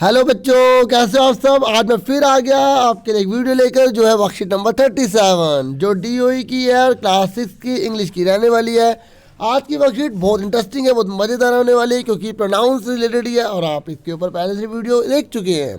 Hello बच्चों, कैसे हो आप सब। आज मैं फिर आ गया आपके लिए एक वीडियो लेकर जो है वर्कशीट नंबर 37 जो DOE की है और क्लास 6 की इंग्लिश की रहने वाली है। आज की वर्कशीट बहुत इंटरेस्टिंग है, बहुत मज़ेदार होने वाली है क्योंकि प्रोनाउंस से रिलेटेड ही है और आप इसके ऊपर पहले से वीडियो देख चुके हैं।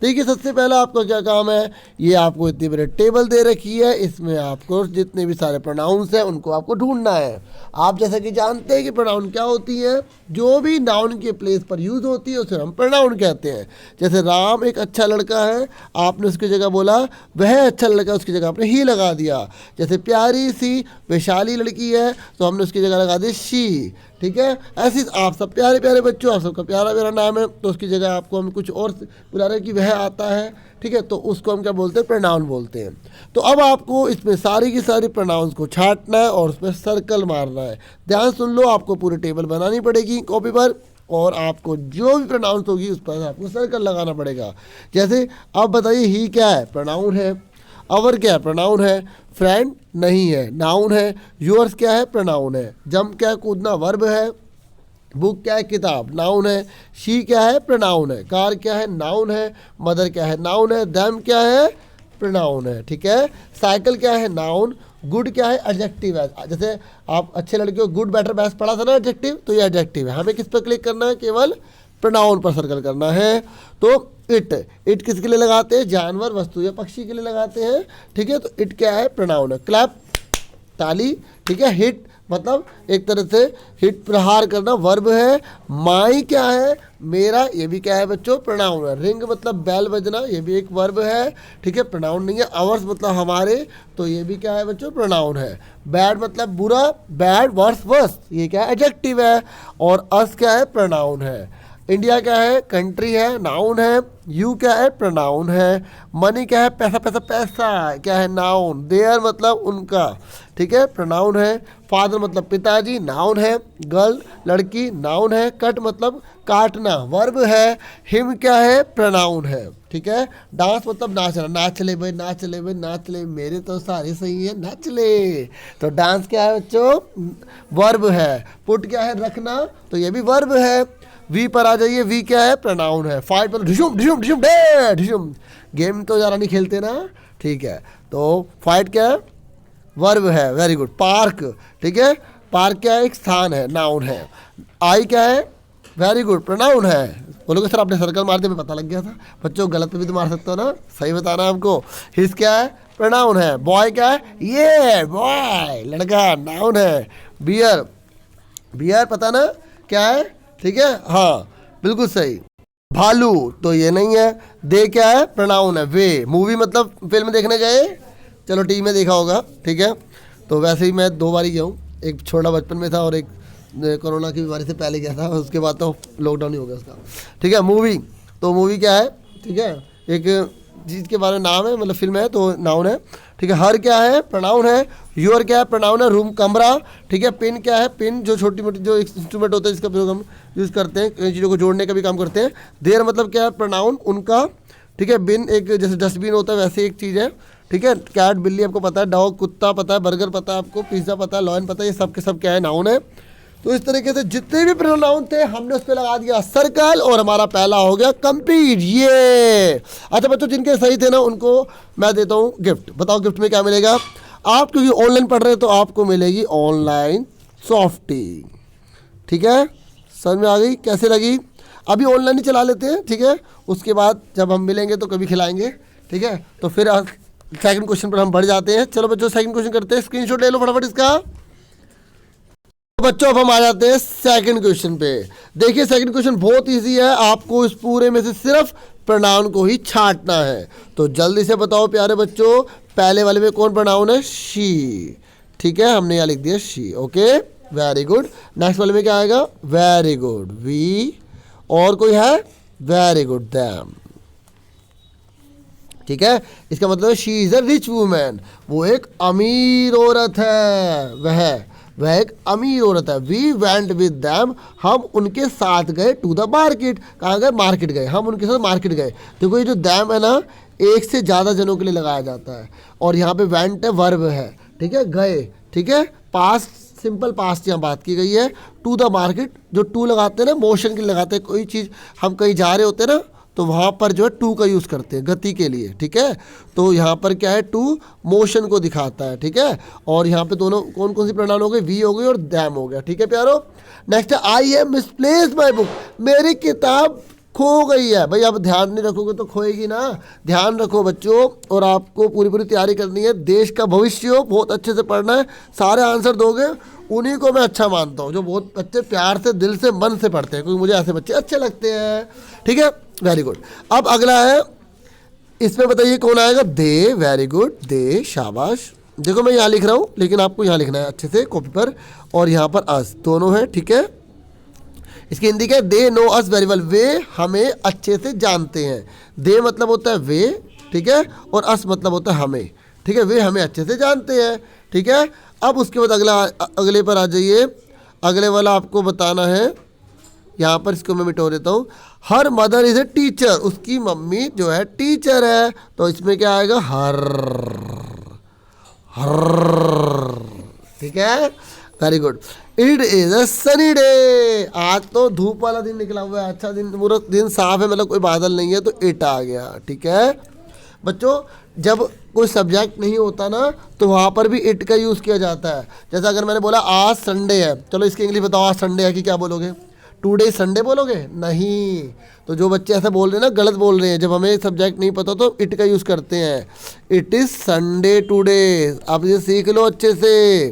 देखिए, सबसे पहला आपका क्या काम है, ये आपको इतनी बड़ी टेबल दे रखी है, इसमें आपको जितने भी सारे प्रोनाउंस हैं उनको आपको ढूंढना है। आप जैसा कि जानते हैं कि प्रोनाउन क्या होती है, जो भी नाउन के प्लेस पर यूज़ होती है उसे हम प्रोनाउन कहते हैं। जैसे राम एक अच्छा लड़का है, आपने उसकी जगह बोला वह अच्छा लड़का, उसकी जगह आपने ही लगा दिया। जैसे प्यारी सी वैशाली लड़की है तो हमने उसकी जगह लगा दी शी। ठीक है, ऐसे आप सब प्यारे प्यारे बच्चों, आप सबका प्यारा प्यारा नाम है तो उसकी जगह आपको हम कुछ और बुला रहे हैं कि वह आता है। ठीक है, तो उसको हम क्या बोलते हैं, प्रोनाउन बोलते हैं। तो अब आपको इसमें सारी की सारी प्रोनाउंस को छांटना है और उसमें सर्कल मारना है। ध्यान सुन लो, आपको पूरी टेबल बनानी पड़ेगी कॉपी पर और आपको जो भी प्रोनाउंस होगी उस पर आपको सर्कल लगाना पड़ेगा। जैसे अब बताइए, ही क्या है, प्रोनाउन है। अवर क्या है, प्रोनाउन है। फ्रेंड नहीं है, नाउन है। यूअर्स क्या है, प्रोनाउन है। जंप क्या है, कूदना, वर्ब है। बुक क्या है, किताब, नाउन है। शी क्या है, प्रोनाउन है। कार क्या है, नाउन है। मदर क्या है, नाउन है। देम क्या है, प्रोनाउन है। ठीक है, साइकिल क्या है, नाउन। गुड क्या है, एडजेक्टिव है। जैसे आप अच्छे लड़के हो, गुड बेटर बेस्ट पढ़ा था ना एडजेक्टिव, तो ये एडजेक्टिव है। हमें किस पर क्लिक करना है, केवल प्रोनाउन पर सर्कल करना है। तो इट किसके लिए लगाते हैं, जानवर, वस्तु या पक्षी के लिए लगाते हैं। ठीक है, तो इट क्या है, प्रोनाउन है। क्लैप ताली। ठीक है, हिट मतलब एक तरह से हिट प्रहार करना, वर्ब है। माई क्या है, मेरा, ये भी क्या है बच्चों, प्रोनाउन है। रिंग मतलब बैल बजना, ये भी एक वर्ब है। ठीक है, प्रोनाउन नहीं है। आवर्स मतलब हमारे, तो ये भी क्या है बच्चों, प्रोनाउन है। बैड मतलब बुरा, बैड, वर्स वर्स, ये क्या है, एडजेक्टिव है। और अस क्या है, प्रोनाउन है। इंडिया क्या है, कंट्री है, नाउन है। यू क्या है, प्रोनाउन है। मनी क्या है, पैसा, पैसा पैसा क्या है, नाउन। देयर मतलब उनका, ठीक है, प्रोनाउन है। फादर मतलब पिताजी, नाउन है। गर्ल लड़की, नाउन है। कट मतलब काटना, वर्ब है। हिम क्या है, प्रोनाउन है। ठीक है, डांस मतलब नाचना, नाच ले भाई, नाच ले भाई, नाच ले, मेरे तो सारे सही है, नाच ले। तो डांस क्या है बच्चों, वर्ब है। पुट क्या है, रखना, तो ये भी वर्ब है। वी पर आ जाइए, वी क्या है, प्रोनाउन है। फाइट मतलब ढिशुम ढिशुम ढिशुम डे ढिशुम, गेम तो ज़्यादा नहीं खेलते ना। ठीक है, तो फाइट क्या है, वर्ब है। Very good. पार्क, ठीक है, पार्क क्या है, एक स्थान है, नाउन है। आई क्या है, वेरी गुड, प्रोनाउन है। बोलोगे सर आपने सर्कल मार दिया, मैं पता लग गया था। बच्चों गलत पे भी तो मार सकते हो ना, सही बताना है हमको। हिस क्या है, प्रोनाउन है। बॉय क्या है, ये बॉय लड़का, नाउन है। बियर, बियर पता ना क्या है, ठीक है, हाँ बिल्कुल सही। भालू तो ये नहीं है। दे क्या है, प्रोनाउन है। वे, मूवी मतलब फिल्म देखने गए, चलो टीवी में देखा होगा। ठीक है, तो वैसे ही मैं 2 बार ही गया हूँ, एक छोटा बचपन में था और एक कोरोना की बीमारी से पहले गया था, उसके बाद तो लॉकडाउन ही हो गया उसका। ठीक है, मूवी, तो मूवी क्या है, ठीक है, एक चीज़ के बारे में नाम है, मतलब फिल्म है तो नाउन है। ठीक है, हर क्या है, प्रोनाउन है। योर क्या है, प्रोनाउन है। रूम कमरा। ठीक है, पिन क्या है, पिन जो छोटी मोटी जो इंस्ट्रूमेंट होता है जिसका प्रयोग हम यूज़ करते हैं, कई चीज़ों को जोड़ने का भी काम करते हैं। देर मतलब क्या है, प्रोनाउन उनका। ठीक है, बिन एक जैसे डस्टबिन होता है वैसे एक चीज़ है। ठीक है, कैट बिल्ली आपको पता है, डॉग कुत्ता पता है, बर्गर पता है आपको, पिज़्ज़ा पता है, लॉयन पता है, ये सब के सब क्या है, नाउन है। तो इस तरीके से जितने भी प्रोनाउन थे हमने उस पर लगा दिया सर्कल और हमारा पहला हो गया कंप्लीट। ये अच्छा बच्चों, जिनके सही थे ना उनको मैं देता हूँ गिफ्ट। बताओ गिफ्ट में क्या मिलेगा आप, क्योंकि ऑनलाइन पढ़ रहे हैं तो आपको मिलेगी ऑनलाइन सॉफ्टी। ठीक है, समझ में आ गई, कैसे लगी। अभी ऑनलाइन ही चला लेते हैं, ठीक है, उसके बाद जब हम मिलेंगे तो कभी खिलाएंगे। ठीक है, तो फिर सेकंड क्वेश्चन पर हम बढ़ जाते हैं। चलो बच्चों सेकंड क्वेश्चन करते हैं, स्क्रीनशॉट ले लो फटाफट इसका। बच्चों अब हम आ जाते हैं सेकंड क्वेश्चन पे। देखिए सेकंड क्वेश्चन बहुत इजी है, आपको इस पूरे में से सिर्फ प्रोनाउन को ही छांटना है। तो जल्दी से बताओ प्यारे बच्चों, पहले वाले में कौन प्रोनाउन है, शी। ठीक है, हमने यहाँ लिख दिया she. Okay, very good. Next वाले में क्या आएगा, वेरी गुड, वी। और कोई है, वेरी गुड, दैम। ठीक है, इसका मतलब she is a rich women, वो एक अमीर औरत है। वह एक अमीर औरत है। वी वेंट विद दैम, हम उनके साथ गए टू द मार्केट। कहाँ गए, मार्केट गए, हम उनके साथ मार्केट गए। देखो ये जो दैम है ना, एक से ज़्यादा जनों के लिए लगाया जाता है। और यहाँ पे वेंट है, वर्ब है। ठीक है, गए। ठीक है, पास्ट, सिंपल पास्ट यहाँ बात की गई है। टू द मार्केट, जो टू लगाते हैं ना, मोशन के लिए लगाते हैं। कोई चीज़ हम कहीं जा रहे होते हैं ना, तो वहाँ पर जो है टू का यूज़ करते हैं गति के लिए, ठीक है। तो यहाँ पर क्या है, टू मोशन को दिखाता है, ठीक है। और यहाँ पे दोनों कौन कौन सी प्रोनाउन हो गए, वी हो गई और दैम हो गया, ठीक है प्यारो। नेक्स्ट है I have misplaced my book, मेरी किताब खो गई है। भाई आप ध्यान नहीं रखोगे तो खोएगी ना, ध्यान रखो बच्चों। और आपको पूरी पूरी तैयारी करनी है, देश का भविष्य हो, बहुत अच्छे से पढ़ना है, सारे आंसर दोगे, उन्हीं को मैं अच्छा मानता हूँ जो बहुत बच्चे प्यार से, दिल से, मन से पढ़ते हैं, क्योंकि मुझे ऐसे बच्चे अच्छे लगते हैं, ठीक है। Very good. अब अगला है, इसमें बताइए कौन आएगा, दे, वेरी गुड, दे, शाबाश। देखो मैं यहाँ लिख रहा हूँ, लेकिन आपको यहाँ लिखना है अच्छे से कॉपी पर, और यहाँ पर अस दोनों है, ठीक है। इसकी हिंदी क्या है, they know us very well, वे हमें अच्छे से जानते हैं। दे मतलब होता है वे, ठीक है, और अस मतलब होता है हमें, ठीक है, वे हमें अच्छे से जानते हैं, ठीक है। अब उसके बाद अगले पर आ जाइए, अगले वाला आपको बताना है, यहाँ पर इसको मैं मिटो देता हूँ। Her mother is a teacher, उसकी मम्मी जो है टीचर है, तो इसमें क्या आएगा, हर, ठीक है, very good. It is a sunny day, आज तो धूप वाला दिन निकला हुआ है, अच्छा दिन, पूरा दिन साफ है, मतलब कोई बादल नहीं है, तो इट आ गया, ठीक है। बच्चों जब कोई सब्जेक्ट नहीं होता ना, तो वहाँ पर भी इट का यूज़ किया जाता है। जैसा अगर मैंने बोला आज संडे है, चलो इसकी इंग्लिश बताओ, आज संडे है कि क्या बोलोगे, टुडे संडे बोलोगे, नहीं। तो जो बच्चे ऐसा बोल रहे हैं ना, गलत बोल रहे हैं। जब हमें सब्जेक्ट नहीं पता तो इट का यूज़ करते हैं, इट इज़ संडे टुडे। आप ये सीख लो अच्छे से,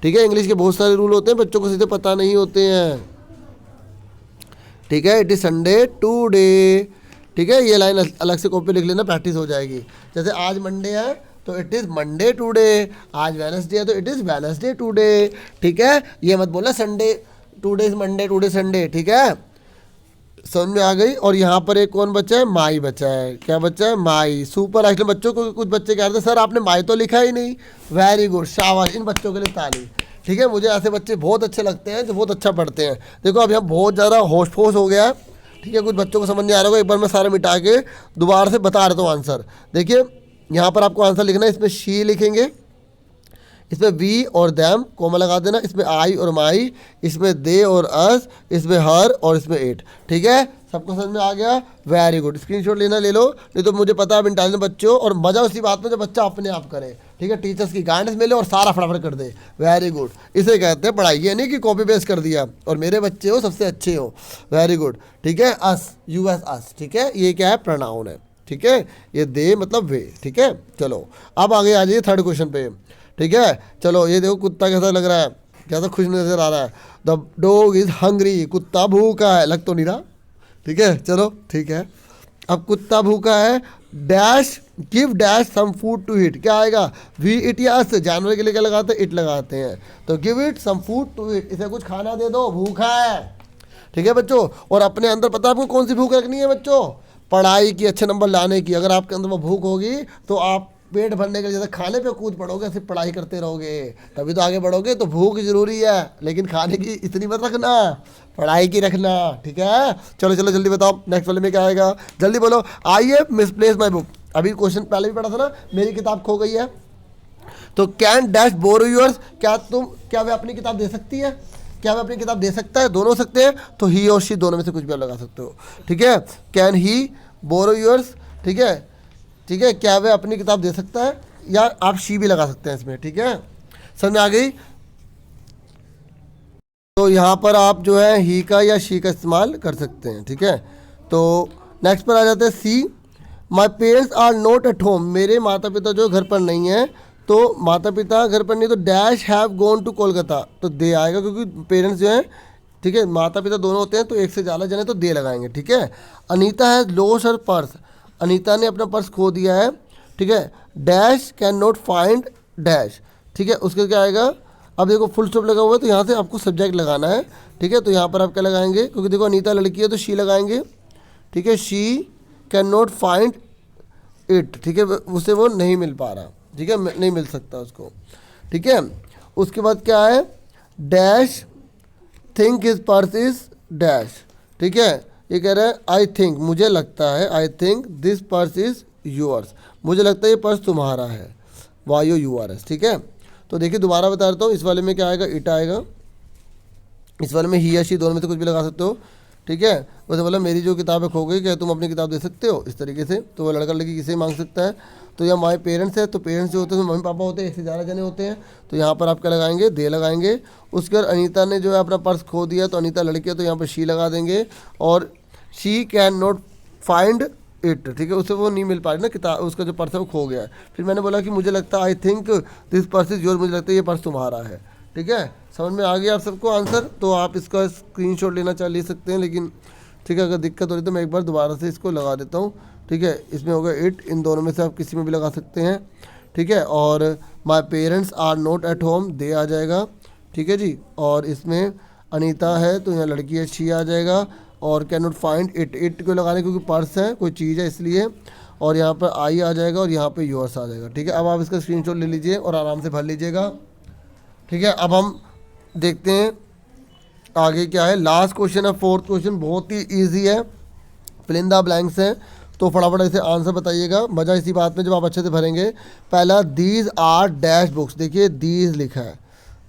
ठीक है। इंग्लिश के बहुत सारे रूल होते हैं, बच्चों को सीधे पता नहीं होते हैं, ठीक है। इट इज़ संडे टुडे, ठीक है। ये लाइन अलग से कॉपी लिख लेना, प्रैक्टिस हो जाएगी। जैसे आज मंडे है तो इट इज़ मंडे टुडे, आज वेडनेसडे है तो इट इज़ वेडनेसडे टुडे, ठीक है। ये मत बोलना Sunday today is Monday today Sunday, ठीक है, समझ में आ गई। और यहाँ पर एक कौन बचा है, माई बचा है, क्या बचा है, माई। सुपर एक्चुअली बच्चों को कुछ बच्चे कह रहे थे सर आपने माई तो लिखा ही नहीं, वेरी गुड, शाबाश, इन बच्चों के लिए ताली, ठीक है। मुझे ऐसे बच्चे बहुत अच्छे लगते हैं जो बहुत अच्छा पढ़ते हैं। देखो अब यहाँ बहुत ज़्यादा होश फोश हो गया है, ठीक है, कुछ बच्चों को समझ नहीं आ रहा होगा, एक बार मैं सारे मिटा के दोबारा से बता देता हूँ आंसर। देखिए यहाँ पर आपको आंसर लिखना है, इसमें शी लिखेंगे, इसमें वी और दैम कोमा लगा देना, इसमें आई और माई, इसमें दे और अस, इसमें हर और इसमें इट, ठीक है। सबको समझ में आ गया, वेरी गुड। स्क्रीनशॉट लेना ले लो, नहीं तो मुझे पता है इंटेलिजेंट बच्चों, और मज़ा उसी बात में जब बच्चा अपने आप करे, ठीक है, टीचर्स की गाइडेंस मिले और सारा फटाफट कर दे, वेरी गुड। इसे कहते हैं पढ़ाई, ये नहीं कि कॉपी पेस्ट कर दिया और मेरे बच्चे हो सबसे अच्छे हो, वेरी गुड, ठीक है। अस, यू एस अस, ठीक है, ये क्या है, प्रोनाउन है, ठीक है। ये दे मतलब वे, ठीक है। चलो अब आगे आ जाइए थर्ड क्वेश्चन पे, ठीक है। चलो ये देखो कुत्ता कैसा लग रहा है, कैसा खुश नजर आ रहा है, द डॉग इज हंग्री, कुत्ता भूखा है, लग तो नहीं रहा, ठीक है। चलो ठीक है, अब कुत्ता भूखा है, dash give dash some food to it, क्या आएगा, वी इट या अस, जानवर के लिए क्या लगाते हैं, इट लगाते हैं, तो give it some food to it, इसे कुछ खाना दे दो, भूखा है, ठीक है बच्चों। और अपने अंदर पता है आपको कौन सी भूख रखनी है बच्चों, पढ़ाई की, अच्छे नंबर लाने की। अगर आपके अंदर वो भूख होगी तो आप पेट भरने के लिए जैसे खाने पे कूद पड़ोगे, सिर्फ पढ़ाई करते रहोगे, तभी तो आगे बढ़ोगे। तो भूख जरूरी है, लेकिन खाने की इतनी मत रखना, पढ़ाई की रखना, ठीक है। चलो चलो जल्दी बताओ, नेक्स्ट वाले में क्या आएगा, जल्दी बोलो। I have misplace my book, अभी क्वेश्चन पहले भी पढ़ा था ना, मेरी किताब खो गई है, तो कैन डैश बोरो यूअर्स, क्या वे अपनी किताब दे सकती है, क्या वे अपनी किताब दे सकता है, दोनों सकते हैं, तो ही और शी दोनों में से कुछ भी आप लगा सकते हो, ठीक है। कैन ही बोरो यूअर्स, ठीक है, ठीक है, क्या वह अपनी किताब दे सकता है, या आप शी भी लगा सकते हैं इसमें, ठीक है, समझ में आ गई। तो यहाँ पर आप जो है ही का या शी का इस्तेमाल कर सकते हैं, ठीक है। तो नेक्स्ट पर आ जाते हैं see, my parents are not at home, मेरे माता पिता जो घर पर नहीं है, तो माता पिता घर पर नहीं, तो dash have gone to Kolkata, तो दे आएगा, क्योंकि पेरेंट्स जो हैं, ठीक है, माता पिता दोनों होते हैं, तो एक से ज़्यादा जने तो दे लगाएंगे, ठीक है। Anita has lost her purse, Anita ने अपना पर्स खो दिया है, ठीक है। Dash can not find dash, ठीक है, उसके क्या आएगा, अब देखो फुल स्टॉप लगा हुआ है, तो यहाँ से आपको सब्जेक्ट लगाना है, ठीक है। तो यहाँ पर आप क्या लगाएंगे, क्योंकि देखो अनीता लड़की है तो शी लगाएंगे, ठीक है, she can not find it, ठीक है, उसे वो नहीं मिल पा रहा, ठीक है, नहीं मिल सकता उसको, ठीक है। उसके बाद क्या है, dash think his purse is dash, ठीक है, ये कह रहा है आई थिंक, मुझे लगता है, I think this purse is yours, मुझे लगता है ये पर्स तुम्हारा है, Y O U R S, ठीक है। तो देखिए दोबारा बता देता हूँ, इस वाले में क्या आएगा, इट आएगा, इस वाले में ही या शी दोनों में से कुछ भी लगा सकते हो, ठीक है। वैसे बोला मेरी जो किताबें खो गई, क्या तुम अपनी किताब दे सकते हो, इस तरीके से। तो वो लड़का लड़की किसे मांग सकता है। तो यहाँ माई पेरेंट्स है, तो पेरेंट्स जो होते हैं मम्मी पापा होते हैं, एक से ज़्यादा जने होते हैं। तो यहाँ पर आप क्या लगाएंगे, दे लगाएंगे। उसके बाद अनीता ने जो है अपना पर्स खो दिया, तो अनीता लड़की है तो यहाँ पर शी लगा देंगे। और she can not find it, ठीक है, उसे वो नहीं मिल पा रही ना किताब, उसका जो पर्स है वो खो गया है। फिर मैंने बोला कि मुझे लगता है I think this purse is your, मुझे लगता है ये पर्स तुम्हारा है। ठीक है, समझ में आ गया आप सबको आंसर। तो आप इसका स्क्रीनशॉट लेना चाह ले सकते हैं, लेकिन ठीक है अगर दिक्कत हो रही तो मैं एक बार दोबारा से इसको लगा देता हूँ। ठीक है, इसमें होगा इट, इन दोनों में से आप किसी में भी लगा सकते हैं। ठीक है, और my parents are not at home, दे आ जाएगा। ठीक है जी, और इसमें अनीता है तो यहाँ लड़की है, शी आ जाएगा। और can not find it, it को लगाने क्योंकि पर्स है, कोई चीज़ है इसलिए। और यहाँ पर आई आ जाएगा और यहाँ पे योर्स आ जाएगा। ठीक है, अब आप इसका स्क्रीनशॉट ले लीजिए और आराम से भर लीजिएगा। ठीक है, अब हम देखते हैं आगे क्या है। लास्ट क्वेश्चन है, फोर्थ क्वेश्चन, बहुत ही ईजी है, फिल इन द ब्लैंक्स है। तो फटाफट इसे आंसर बताइएगा। मज़ा इसी बात में जब आप अच्छे से भरेंगे। पहला, दीज आर डैश बुक्स, देखिए दीज लिखा है,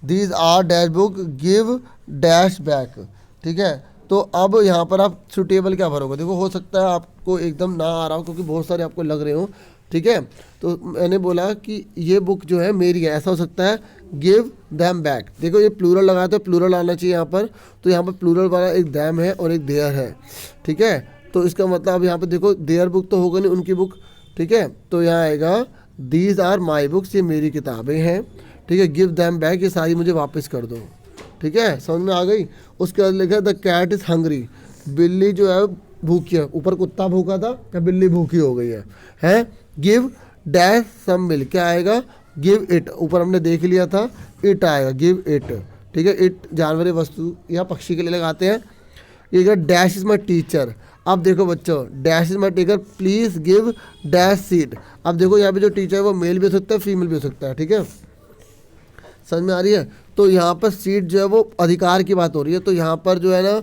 these are dash book give dash back. ठीक है, तो अब यहाँ पर आप सुटेबल क्या भरोगे। देखो हो सकता है आपको एकदम ना आ रहा हो क्योंकि बहुत सारे आपको लग रहे हो। ठीक है, तो मैंने बोला कि ये बुक जो है मेरी है, ऐसा हो सकता है गिव दैम बैक। देखो ये प्लूरल लगाया तो प्लूरल आना चाहिए यहाँ पर। तो यहाँ पर प्लूरल वाला एक दैम है और एक देयर है। ठीक है, तो इसका मतलब अब यहाँ पर देखो देयर बुक तो होगा नहीं, उनकी बुक। ठीक है, तो यहाँ आएगा दीज आर माई बुक्स, ये मेरी किताबें हैं। ठीक है, गिव दैम बैक, ये सारी मुझे वापस कर दो। ठीक है, समझ में आ गई। उसके बाद लिखा द कैट इज़ हंग्री, बिल्ली जो है भूखी है। ऊपर कुत्ता भूखा था, क्या बिल्ली भूखी हो गई है। गिव डैश सम मिल्क, क्या आएगा, गिव इट, ऊपर हमने देख लिया था, इट आएगा, गिव इट। ठीक है, इट जानवरी वस्तु या पक्षी के लिए लगाते हैं। ये डैश इज माई टीचर। अब देखो बच्चों, dash is my teacher please give dash seat. अब देखो यहाँ पे जो टीचर है वो मेल भी हो सकता है, फीमेल भी हो सकता है। ठीक है, समझ में आ रही है। तो यहाँ पर सीट जो है वो अधिकार की बात हो रही है। तो यहाँ पर जो है ना,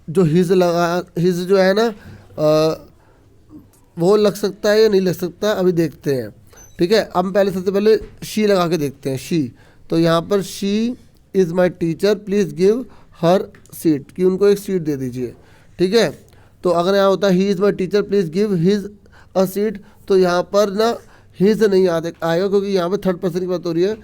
जो हिज लगा, हिज जो है ना वो लग सकता है या नहीं लग सकता, अभी देखते हैं। ठीक है, अब पहले सबसे पहले शी लगा के देखते हैं, शी। तो यहाँ पर she is my teacher please give her seat, कि उनको एक सीट दे दीजिए। ठीक है, तो अगर यहाँ होता है he is my teacher please give his a seat, तो यहाँ पर ना हिज नहीं आएगा क्योंकि यहाँ पर थर्ड पर्सन की बात हो रही है।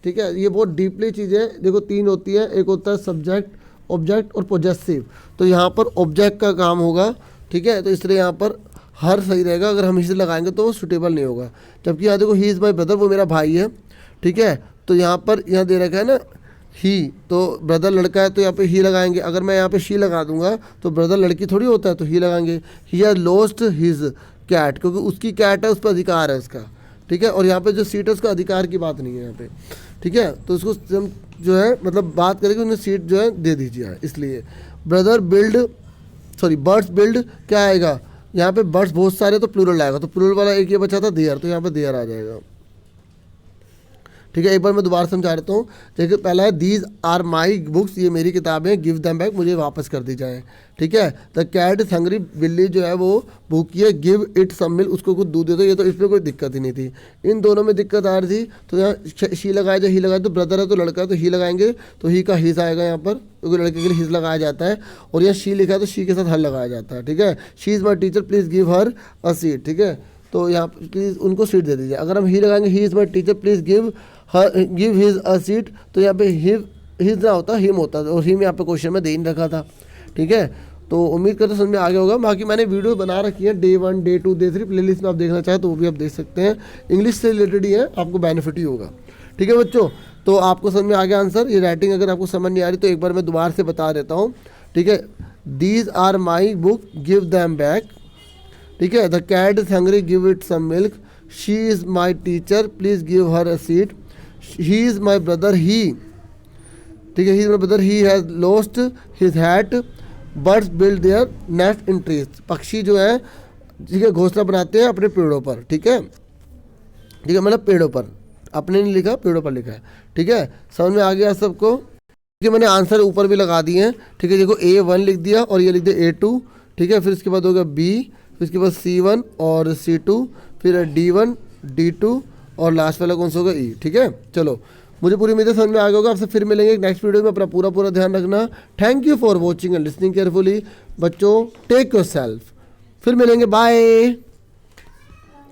ठीक है, ये बहुत डीपली चीज़ है। देखो तीन होती है, एक होता है सब्जेक्ट, ऑब्जेक्ट और पोजेसिव। तो यहाँ पर ऑब्जेक्ट का काम होगा। ठीक है, तो इसलिए यहाँ पर हर सही रहेगा। अगर हम हिज लगाएंगे तो वो सुटेबल नहीं होगा। जबकि यहाँ देखो ही इज़ माई ब्रदर, वो मेरा भाई है। ठीक है, तो यहाँ पर यहाँ दे रखा है ना ही, तो ब्रदर लड़का है तो यहाँ पे ही लगाएंगे। अगर मैं यहाँ पे शी लगा दूंगा तो ब्रदर लड़की थोड़ी होता है, तो ही लगाएंगे। He has lost his cat, क्योंकि उसकी कैट है, उस पर अधिकार है उसका। ठीक है, और यहाँ पे जो सीट है उसका अधिकार की बात नहीं है यहाँ पे। ठीक है, तो उसको हम जो है मतलब बात करेंगे उन्हें सीट जो है दे दीजिए। इसलिए brother build, sorry birds build, क्या आएगा यहाँ पे, बर्ड्स बहुत सारे तो प्लूरल आएगा। तो प्लूरल वाला एक ये बचा था देयर, तो यहाँ पे देयर आ जाएगा। ठीक है, एक बार मैं दोबारा समझा देता हूँ। देखिए पहला है दीज आर माई बुक्स, ये मेरी किताबें, गिव दैम बैक, मुझे वापस कर दी जाए। ठीक है, द कैट इज हंग्री, बिल्ली जो है वो भूखी है, गिव इट सम मिल्क, उसको कुछ दूध दे दो। ये तो इसमें कोई दिक्कत ही नहीं थी। इन दोनों में दिक्कत आ रही थी, तो यहाँ शी लगाया जाए, ही लगाए, तो ब्रदर है तो लड़का है तो ही लगाएंगे, तो ही का हिज आएगा यहाँ पर, क्योंकि लड़के के लिए हिज लगाया जाता है। और यहाँ शी लिखा है तो शी के साथ हर लगाया जाता है। ठीक है, she is my teacher please give her a seat. ठीक है, तो यहाँ प्लीज़ उनको सीट दे दीजिए। अगर हम ही लगाएंगे ही is my teacher please give his a seat, तो यहाँ पे हिज ना होता हिम होता, और हिम यहाँ पे क्वेश्चन में दे ही रखा था। ठीक है, तो उम्मीद करते समझ में आ गया होगा। बाकी मैंने वीडियो बना रखी है डे 1, डे 2, डे 3 प्लेलिस्ट में, आप देखना चाहें तो वो भी आप देख सकते हैं। इंग्लिश से रिलेटेड ही है, आपको बेनिफिट ही होगा। ठीक है बच्चों, तो आपको समझ में आ गया आंसर। ये राइटिंग अगर आपको समझ नहीं आ रही तो एक बार मैं दोबारा से बता देता हूँ। ठीक है, these are my book give them back. ठीक है, the cat is hungry give it some milk, she is my teacher please give her a seat, he is my brother he. ठीक है, he is my brother he has lost his hat, birds build their nest in trees, पक्षी जो है ठीक है घोंसला बनाते हैं अपने पेड़ों पर। ठीक है, ठीक है, मतलब पेड़ों पर, अपने नहीं लिखा, पेड़ों पर लिखा है। ठीक है, समझ में आ गया सबको। ठीक है, मैंने आंसर ऊपर भी लगा दिए हैं। ठीक है, देखो A1 लिख दिया और ये लिख दिया A2। ठीक है, फिर इसके बाद होगा B, फिर इसके बाद C1 और C2, फिर D1, D2 और लास्ट वाला कौन सा होगा E। ठीक है, चलो मुझे पूरी उम्मीद है समझ में आ गया होगा। आपसे फिर मिलेंगे नेक्स्ट वीडियो में। अपना पूरा ध्यान रखना। Thank you for watching and listening carefully. बच्चों टेक योर सेल्फ। फिर मिलेंगे, बाय।